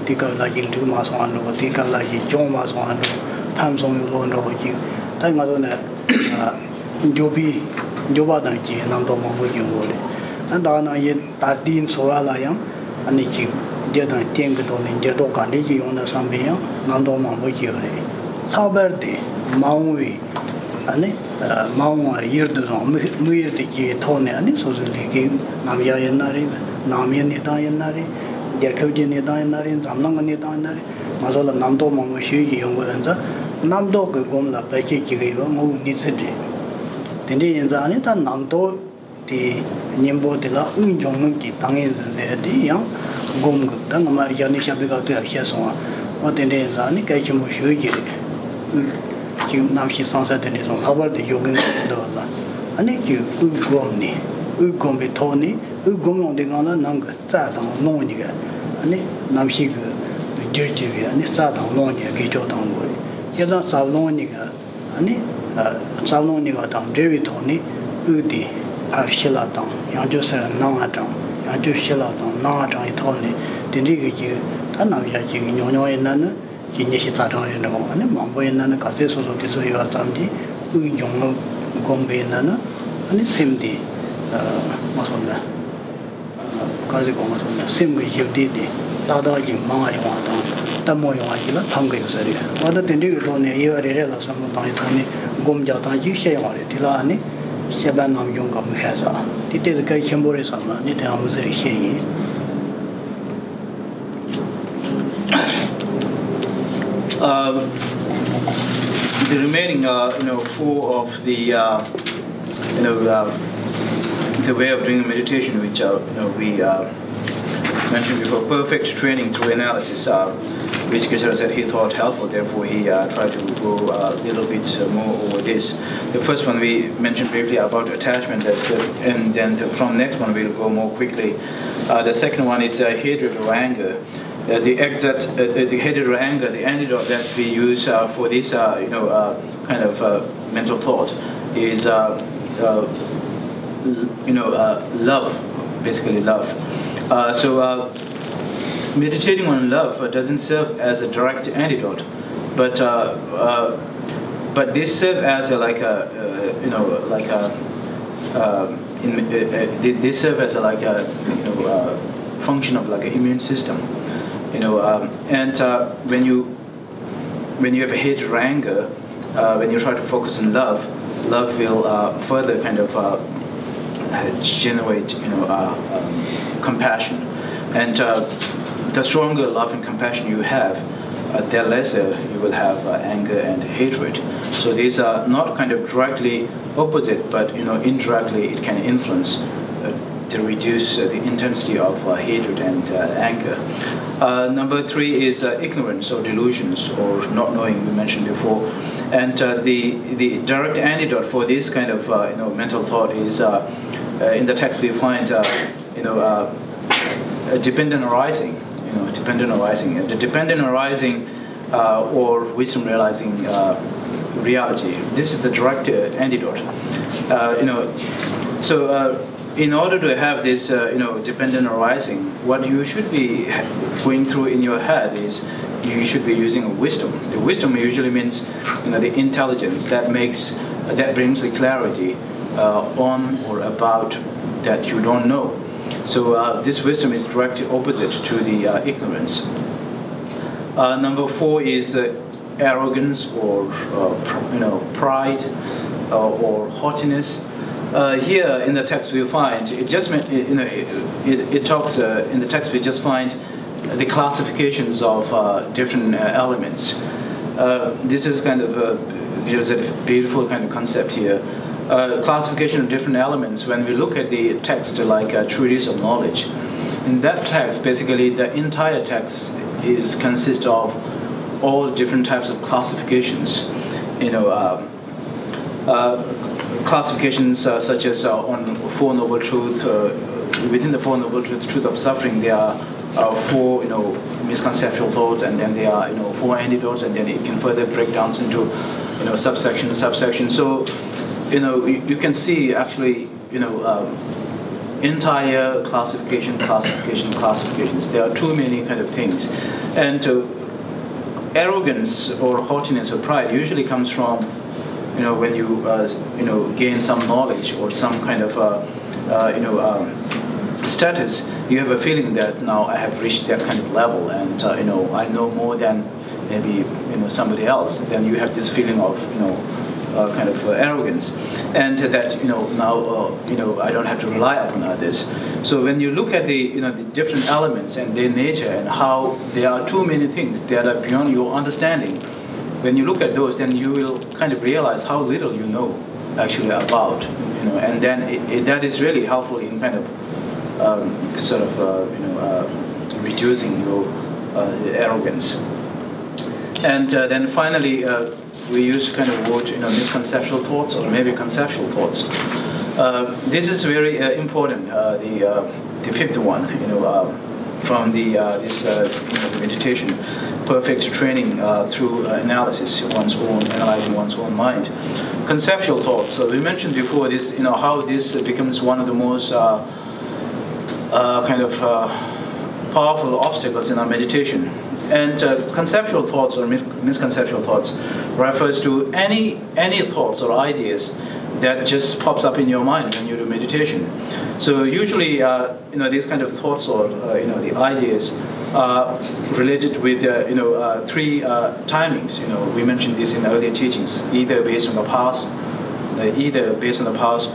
tika la jing tu ma so ando tika la ji jong ma so ando tham song lo ando ji tai nga do na jobi joba da ji nam do ma bo jing wo le an da na ye ta tin so la yang ani ji de da tieng do ne je do kan de ji yong na sam bi yang nam do ma bo ji le sa ber de maung wi ani maung yir do mu yir de ji to ne ani so le ge nam ya yen na ri nam yen ni da yen na ri Gerkavji Nidainari, Zamlanga Nidainari, Mazola Namdo Mama Shuji Yongolanza, Namdo Gomla, Baki Kiva, Mo Nitsidi. Tindi in Zanita, Namdo, the Nimbo de la Unjong, the Tangins, the young Gom, Tangama Yanisha Bigata Hesoma, what in the Zani, Kachimo Shuji, Namshi Sunset and his own, however, the Yogan Dola. I need you, Ugomni. Ugombi Tony, Ugom on the Gana Nanga, Sadam, Lonia, and Namshig, Jirjivia, and Sadam, Lonia, Gijo Dongori. Yadan Salonica, and Salonica down, Jerry Tony, Udi, Shilaton, Yanjus Nanaton, Yanju Shilaton, Nanaton, Tony, the Niggy, Tanamaji, Nono and Nana, Jinishitaton in the home, and Mambo and Nana, Caseso, Tisoya Samdi, Ujong Gombe and Nana, and the same day. Masona Kariko Masona, same way you did it. Dada in my one, Tamoyla, Tanga Usari. What the Tindu Tony, you are a rela, some Tony, Gomjata, you say on it, Tilani, Shabanam Yunga Muhaza. It is a Kachambori Sama, Nitamuzari Shay. The remaining, four of the, the way of doing meditation, which we mentioned before, perfect training through analysis, which Krishna said he thought helpful. Therefore, he tried to go a little bit more over this. The first one we mentioned briefly about attachment, and then from next one we'll go more quickly. The second one is hatred or anger. The hatred or anger, the antidote that we use for this, kind of mental thought is. Love, basically love. So meditating on love doesn't serve as a direct antidote, but this serves as they serve as function of like an immune system, and when you have a hatred or anger, when you try to focus on love will further kind of generate compassion, and the stronger love and compassion you have, the lesser you will have anger and hatred. So these are not kind of directly opposite, but indirectly it can influence to reduce the intensity of hatred and anger. Number three is ignorance or delusions or not knowing, we mentioned before. And the direct antidote for this kind of mental thought is in the text we find dependent arising, dependent arising, the dependent arising or wisdom realizing reality. This is the direct antidote. So in order to have this dependent arising, what you should be going through in your head is you should be using wisdom. The wisdom usually means the intelligence that brings the clarity on or about that you don't know. So this wisdom is directly opposite to the ignorance. Number four is arrogance or pride or haughtiness. Here in the text we find it just it talks in the text we just find the classifications of different elements. This is kind of a beautiful kind of concept here. Classification of different elements. When we look at the text like a treatise of knowledge, in that text basically the entire text consists of all different types of classifications. Classifications such as on Four Noble Truths. Within the Four Noble Truths, truth of suffering, there are four misconceptual thoughts, and then there are four antidotes, and then it can further break down into subsection. So you can see actually in entire classifications. There are too many kind of things, and arrogance or haughtiness or pride usually comes from, when you gain some knowledge or some kind of status. You have a feeling that now I have reached that kind of level, and I know more than maybe somebody else. Then you have this feeling of kind of arrogance, and that now I don't have to rely upon others. So when you look at the the different elements and their nature and how there are too many things that are beyond your understanding, when you look at those, then you will kind of realize how little you know actually about, and then that is really helpful in kind of reducing your arrogance. And then finally, we use kind of word, misconceptual thoughts or maybe conceptual thoughts. This is very important. The fifth one, from the meditation, perfect training through analysis, analyzing one's own mind. Conceptual thoughts. So we mentioned before this, how this becomes one of the most powerful obstacles in our meditation. And conceptual thoughts or misconceptual thoughts refers to any thoughts or ideas that just pops up in your mind when you do meditation. So usually, these kind of thoughts or the ideas are related with three timings. We mentioned this in the earlier teachings, either based on the past,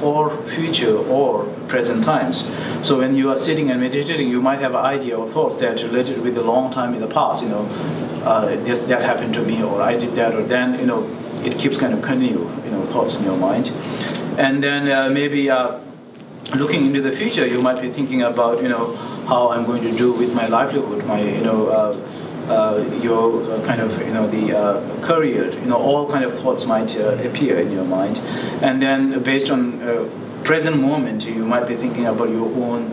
or future or present times. So when you are sitting and meditating, you might have an idea or thoughts that are related with a long time in the past. That happened to me, or I did that, or then it keeps kind of continue thoughts in your mind. And then maybe looking into the future, you might be thinking about how I'm going to do with my livelihood, my your kind of the career, all kind of thoughts might appear in your mind. And then based on present moment, you might be thinking about your own,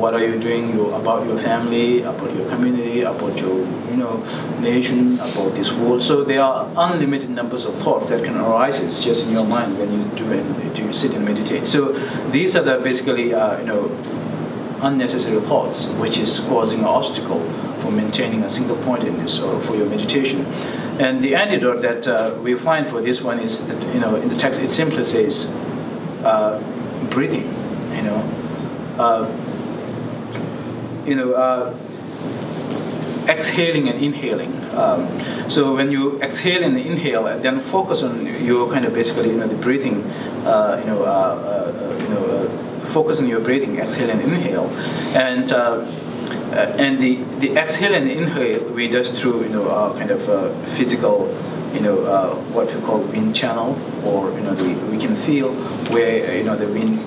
what are you doing, about your family, about your community, about your nation, about this world. So there are unlimited numbers of thoughts that can arise just in your mind when you sit and meditate. So these are the basically unnecessary thoughts, which is causing an obstacle for maintaining a single pointedness or for your meditation. And the antidote that we find for this one is that in the text it simply says breathing. Exhaling and inhaling. So when you exhale and inhale, then focus on your kind of basically the breathing. Focus on your breathing, exhale and inhale, and the exhale and inhale we do through kind of physical what we call wind channel, or we can feel where the wind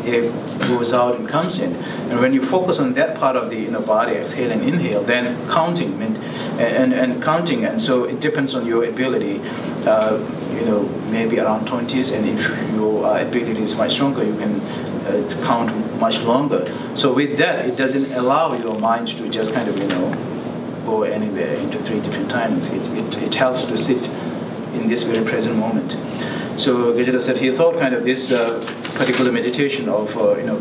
air goes out and comes in, and when you focus on that part of the body, exhale and inhale, then counting and counting, and so it depends on your ability. Maybe around 20s, and if your ability is much stronger, you can count much longer. So with that, it doesn't allow your mind to just kind of go anywhere into three different timings. It helps to sit in this very present moment. So Gajita said he thought kind of this particular meditation of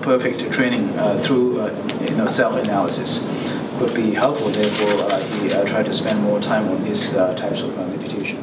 perfect training through self-analysis could be helpful. Therefore, he tried to spend more time on these types of meditation.